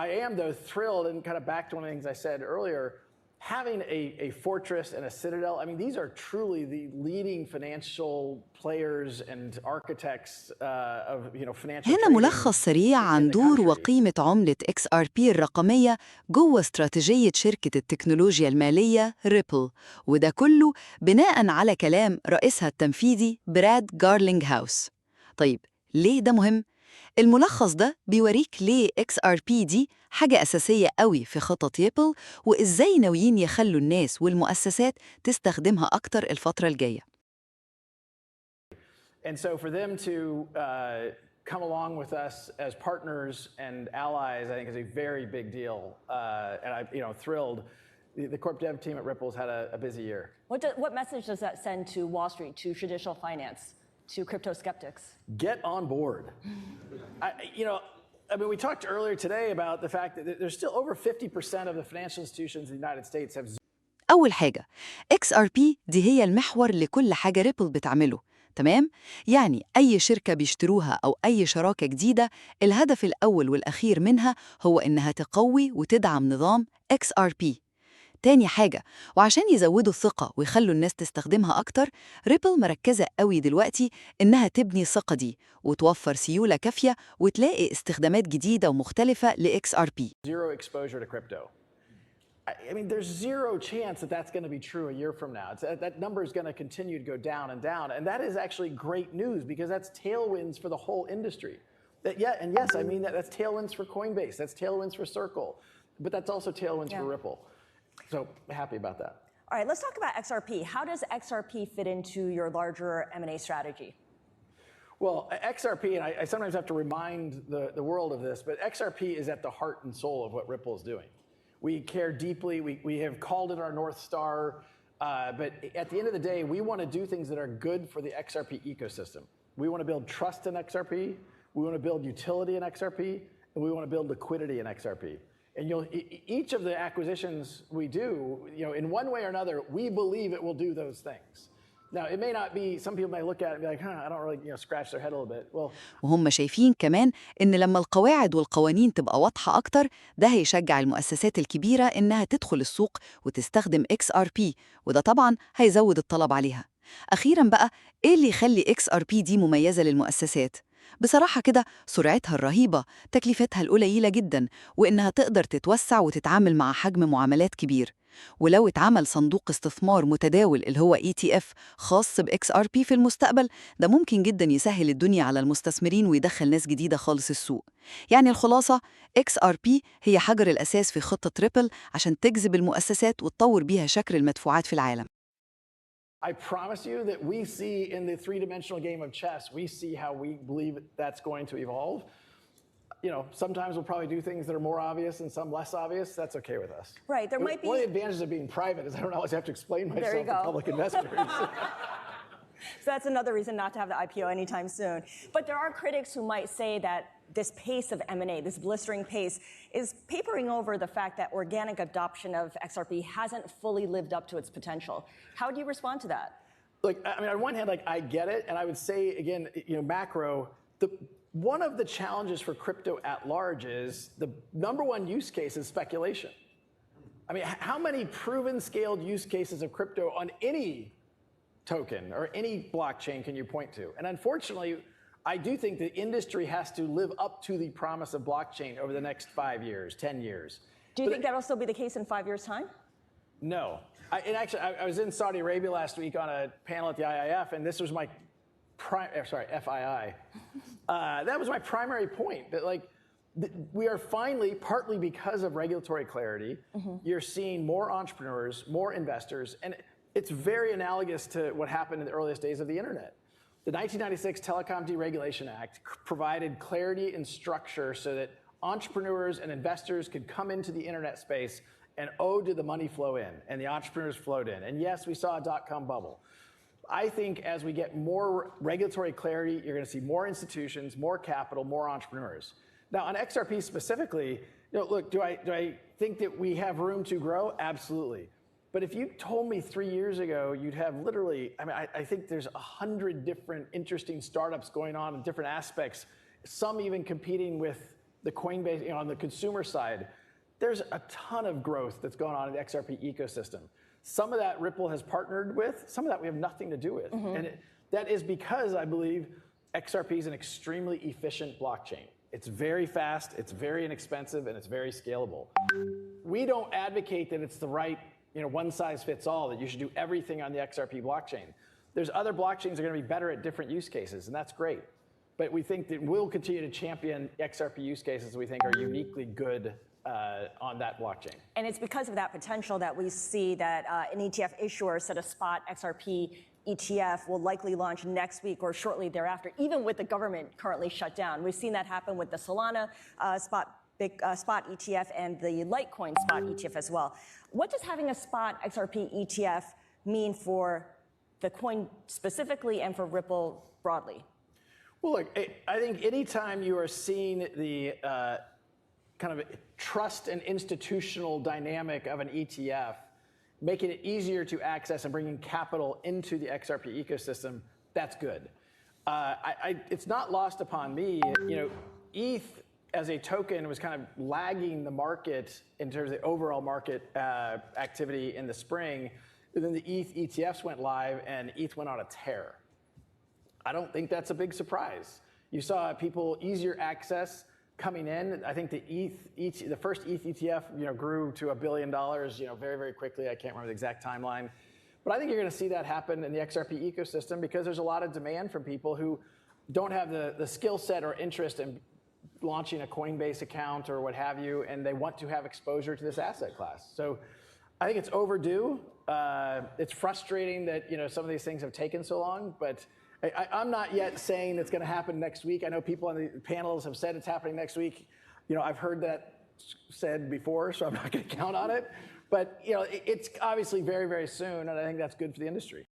I am, though, thrilled, and kind of back to one of the things I said earlier, having a fortress and a citadel. I mean, these are truly the leading financial players and architects of financial هنا trading ملخص سريع عن in the دور country. وقيمة عملة XRP الرقمية جوه استراتيجية شركة التكنولوجيا المالية ريبل، وده كله بناء على كلام رئيسها التنفيذي براد جارلينجهاوس. طيب ليه ده مهم؟ الملخص ده بيوريك ليه XRP دي حاجة أساسية قوي في خطط ريبل، وإزاي ناويين يخلوا الناس والمؤسسات تستخدمها أكتر الفترة الجاية. And so for them to come along with us as partners and allies, I think is a very big deal. And I'm thrilled. The corp dev team at Ripple's had a busy year. What message does that send to Wall Street, to traditional finance, to crypto skeptics? Get on board. I mean, we talked earlier today about the fact that there's still over 50% of the financial institutions in the United States have. أول حاجة XRP دي هي المحور لكل حاجة ريبل بتعمله، تمام؟ يعني أي شركة بيشتروها أو أي شراكة جديدة الهدف الأول والأخير منها هو إنها تقوي وتدعم نظام XRP. تاني حاجة، وعشان يزودوا الثقة ويخلوا الناس تستخدمها أكتر، ريبل مركزة قوي دلوقتي إنها تبني الثقة دي وتوفر سيولة كافية وتلاقي استخدامات جديدة ومختلفة ل XRP. Zero exposure to crypto. I mean, there's zero chance that that's going to be true a year from now. That number is going to continue to go down and down. And that is actually great news because that's tailwinds for the whole industry. And yes, I mean that's tailwinds for Coinbase. That's tailwinds for Circle. But that's also tailwinds for Ripple. So happy about that. All right, let's talk about XRP. How does XRP fit into your larger M&A strategy? Well, XRP, and I sometimes have to remind the world of this, but XRP is at the heart and soul of what Ripple is doing. We care deeply. We have called it our North Star. But at the end of the day, we want to do things that are good for the XRP ecosystem. We want to build trust in XRP. We want to build utility in XRP. And we want to build liquidity in XRP. And each of the acquisitions we do, in one way or another, we believe it will do those things. Now, it may not be, some people may look at it and be like, I don't really, scratch their head a little bit. Well, وهم شايفين كمان إن لما القواعد والقوانين تبقى واضحة أكتر، ده هيشجع المؤسسات الكبيرة إنها تدخل السوق وتستخدم XRP، وده طبعاً هيزود الطلب عليها. أخيراً بقى، إيه اللي يخلي XRP دي مميزة للمؤسسات؟ بصراحة كده سرعتها الرهيبة، تكلفتها القليلة جداً، وإنها تقدر تتوسع وتتعامل مع حجم معاملات كبير. ولو اتعمل صندوق استثمار متداول اللي هو ETF خاص ب XRP في المستقبل، ده ممكن جداً يسهل الدنيا على المستثمرين ويدخل ناس جديدة خالص السوق. يعني الخلاصة XRP هي حجر الأساس في خطة ريبل عشان تجذب المؤسسات وتطور بيها شكل المدفوعات في العالم. I promise you that we see in the three-dimensional game of chess, we see how we believe that's going to evolve. Sometimes we'll probably do things that are more obvious and some less obvious. That's okay with us. Right, there might be. One of the advantages of being private is I don't always have to explain myself to public investors. So that's another reason not to have the IPO anytime soon. But there are critics who might say that this pace of M&A, this blistering pace, is papering over the fact that organic adoption of XRP hasn't fully lived up to its potential. How do you respond to that? Look, I mean, on one hand, I get it, and I would say again, macro. One of the challenges for crypto at large is the number one use case is speculation. I mean, how many proven scaled use cases of crypto on any token or any blockchain can you point to? And unfortunately, I do think the industry has to live up to the promise of blockchain over the next 5 years, 10 years. Do you think that'll still be the case in 5 years' time? No. I was in Saudi Arabia last week on a panel at the IIF, and this was my FII. That was my primary point, that we are finally, partly because of regulatory clarity, you're seeing more entrepreneurs, more investors, and it's very analogous to what happened in the earliest days of the internet. The 1996 Telecom Deregulation Act provided clarity and structure so that entrepreneurs and investors could come into the internet space and did the money flow in, and the entrepreneurs flowed in. And yes, we saw a dot-com bubble. I think as we get more regulatory clarity, you're going to see more institutions, more capital, more entrepreneurs. Now, on XRP specifically, look, do I think that we have room to grow? Absolutely. But if you told me 3 years ago, you'd have literally, I think there's 100 different interesting startups going on in different aspects, some even competing with the Coinbase, on the consumer side, there's a ton of growth that's going on in the XRP ecosystem. Some of that Ripple has partnered with, some of that we have nothing to do with. And that is because I believe XRP is an extremely efficient blockchain. It's very fast, it's very inexpensive, and it's very scalable. We don't advocate that it's the right, one size fits all, that you should do everything on the XRP blockchain. There's other blockchains that are going to be better at different use cases, and that's great. But we think that we'll continue to champion XRP use cases that we think are uniquely good on that blockchain. And it's because of that potential that we see that an ETF issuer said a spot XRP ETF will likely launch next week or shortly thereafter, even with the government currently shut down. We've seen that happen with the Solana spot ETF and the Litecoin spot ETF as well. What does having a spot XRP ETF mean for the coin specifically and for Ripple broadly? Well, look, I think anytime you are seeing the kind of trust and institutional dynamic of an ETF, making it easier to access and bringing capital into the XRP ecosystem, that's good. It's not lost upon me, ETH as a token was kind of lagging the market in terms of the overall market activity in the spring. And then the ETH ETFs went live and ETH went on a tear. I don't think that's a big surprise. You saw people easier access coming in. I think the first ETH ETF, grew to $1 billion, very, very quickly. I can't remember the exact timeline. But I think you're going to see that happen in the XRP ecosystem because there's a lot of demand from people who don't have the skill set or interest in launching a Coinbase account or what have you, and they want to have exposure to this asset class. So I think it's overdue. It's frustrating that some of these things have taken so long, but I'm not yet saying it's going to happen next week. I know people on the panels have said it's happening next week. I've heard that said before, so I'm not going to count on it. But it's obviously very, very soon, and I think that's good for the industry.